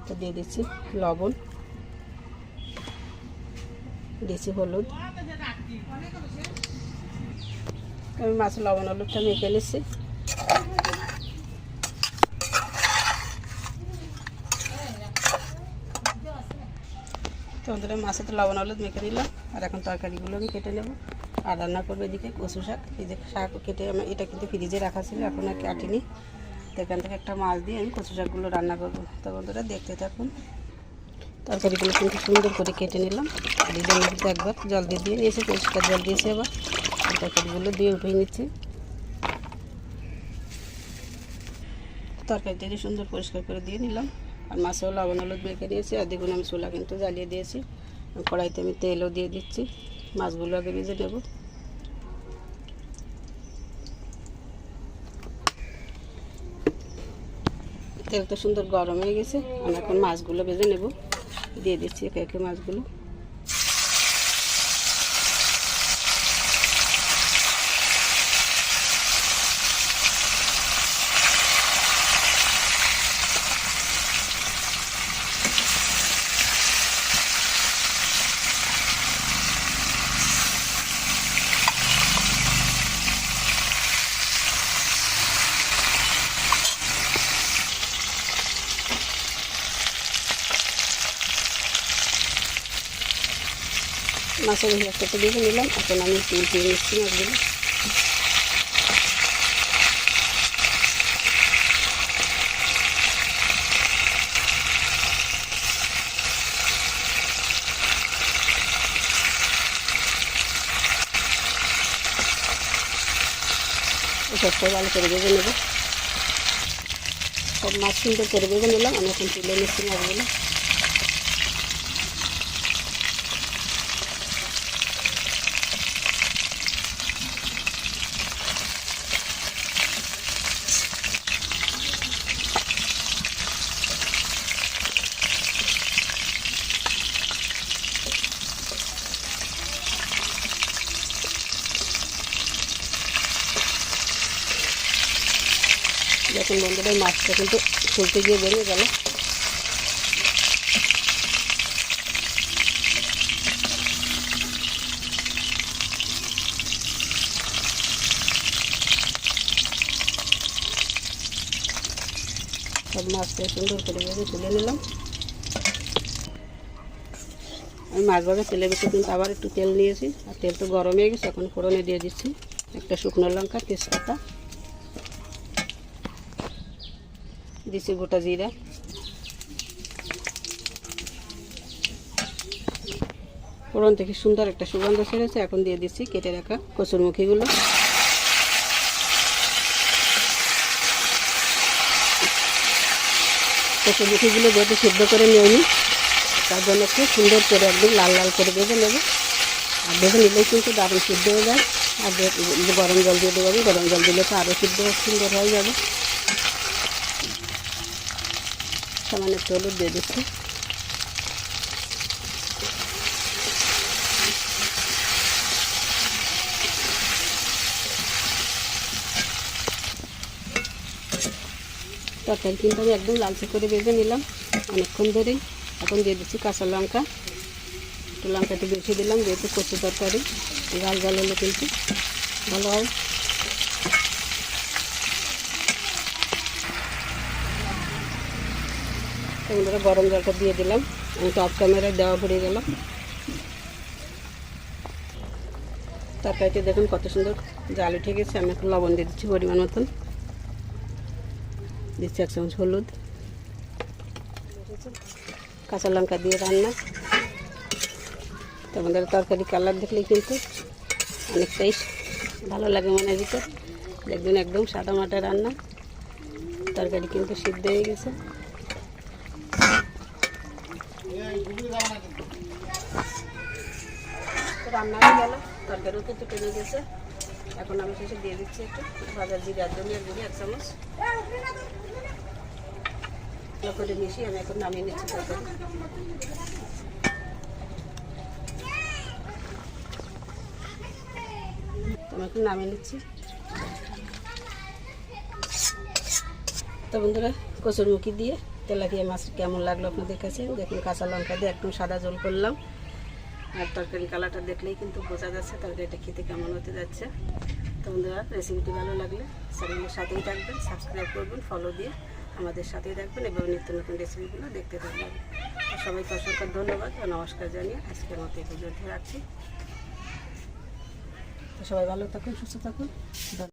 তো দিয়ে দিচ্ছি লবণ, দিচ্ছি হলুদ। আমি মাছের লবণ হলুদটা মেখে নিচ্ছি। তো ওদের মাছে তো লবণ হলুদ মেখে নিলাম। আর এখন তরকারিগুলো আমি কেটে নেব আর রান্না করবো। এদিকে কচু শাক, এই যে শাক কেটে আমার এটা কিন্তু ফ্রিজে রাখা ছিল, এখন আর কাটিনি। তো এখান থেকে একটা মাছ দিয়ে আমি কচু শাকগুলো রান্না করবো। তো বন্ধুরা দেখতে থাকুন। তরকারিগুলো কিন্তু সুন্দর করে কেটে নিলাম। আর এই জন্য কিন্তু একবার জল দিয়ে নিয়েছি, পরিষ্কার জল দিয়েছি। আবার তরকারিগুলো দিয়ে উঠিয়ে নিচ্ছি। তরকারিটা যে সুন্দর পরিষ্কার করে দিয়ে নিলাম। আর মাছেও লবণ হলুদ মেখে নিয়েছি। আর দেখুন আমি চুলা কিন্তু জ্বালিয়ে দিয়েছি। কড়াইতে আমি তেলও দিয়ে দিচ্ছি। মাছগুলো আগে ভেজে নেব। তেলটা সুন্দর গরম হয়ে গেছে। আমি এখন মাছগুলো ভেজে নেব। দিয়ে দিচ্ছি একে একে মাছগুলো। মাছের একটা দিয়ে নিলাম। এখন আমি উল্টিয়ে নিচ্ছি মাছগুলো। সবটাই ভালো করে ভেজে নেব। সব মাছ সুন্দর করে ভেজে নিলাম। আমি এখন তুলে নিচ্ছি মাছগুলো। দেখুন বন্ধুরা মাছটা কিন্তু তুলতে গিয়ে বেরিয়ে গেল। সব মাছটা সুন্দর করে ভেজে তুলে নিলাম। আমি মাছ ভাজা তেলের ভিতরে কিন্তু আবার একটু তেল নিয়েছি। আর তেল তো গরম হয়ে গেছে। এখন ফোড়নে দিয়ে দিচ্ছি একটা শুকনো লঙ্কা, তেজপাতা, দিচ্ছি গোটা জিরা, ফোড়ন থেকে সুন্দর একটা সুগন্ধ ছেড়েছে। এখন দিয়ে দিচ্ছি কেটে রাখা কচুরমুখীগুলো। কচুরমুখীগুলো যেহেতু সিদ্ধ করে নিইনি, তার জন্য একটু সুন্দর করে একদম লাল লাল করে ভেজে নেব। আর ভেজে নিলেই কিন্তু দারুণ সিদ্ধ হয়ে যায়। আর গরম জল দিয়ে দেবো। গরম জল দিলে তো আরও সিদ্ধ সুন্দর হয়ে যাবে। সামান্য একটু হলুদ দিয়ে দিচ্ছি। তরকারি কিন্তু আমি একদম লালচে করে ভেজে নিলাম অনেকক্ষণ ধরেই। এখন দিয়ে দিচ্ছি কাঁচা লঙ্কা। একটু লঙ্কাটা বেশি দিলাম, যেহেতু কচু তরকারি ঝাল ঝাল হলে কিন্তু ভালো হয়। এগুলো গরম জলটা দিয়ে দিলাম। আমি তো অফ ক্যামেরায় দেওয়া ভরে গেল। তরকারিটা দেখুন কত সুন্দর জাল উঠে গেছে। আমি একটু লবণ দিয়ে দিচ্ছি পরিমাণ মতন। দিচ্ছি 1 চামচ হলুদ। কাঁচা লঙ্কা দিয়ে রান্না। তোমাদের তরকারি কালার দেখলেই কিন্তু অনেকটাই ভালো লাগে মনের ভিতর। দেখবেন একদম সাদা মাটা রান্না। তরকারি কিন্তু সিদ্ধ হয়ে গেছে। রান্না হয়ে গেল, তরকারিও কিন্তু টেনে গেছে। এখন আমি শেষে দিয়ে দিচ্ছি একটু ভাজা জিরা, ধনিয়ার গুঁড়ি 1 চামচ করে মিশিয়ে আমি এখন নামিয়ে নিচ্ছি তরকারি। আমি এখন নামিয়ে নিচ্ছি। তো বন্ধুরা কচুরমুখী দিয়ে তেলাপিয়া মাছ কেমন লাগলো আপনাদের কাছে। দেখুন কাঁচা লঙ্কা দিয়ে একদম সাদা ঝোল করলাম, আর তরকারি কালারটা দেখলেই কিন্তু বোঝা যাচ্ছে তরকারিটা খেতে কেমন হতে যাচ্ছে। তো বন্ধুরা, রেসিপিটি ভালো লাগলে চ্যানেলের সাথেই থাকবেন, সাবস্ক্রাইব করবেন, ফলো দিয়ে আমাদের সাথেই থাকবেন এবং নিত্য নতুন রেসিপিগুলো দেখতে থাকবেন। তো সবাইকে অসংখ্য ধন্যবাদ ও নমস্কার জানিয়ে আজকের মতো এই পর্যন্ত রাখছি। তো সবাই ভালো থাকুন, সুস্থ থাকুন।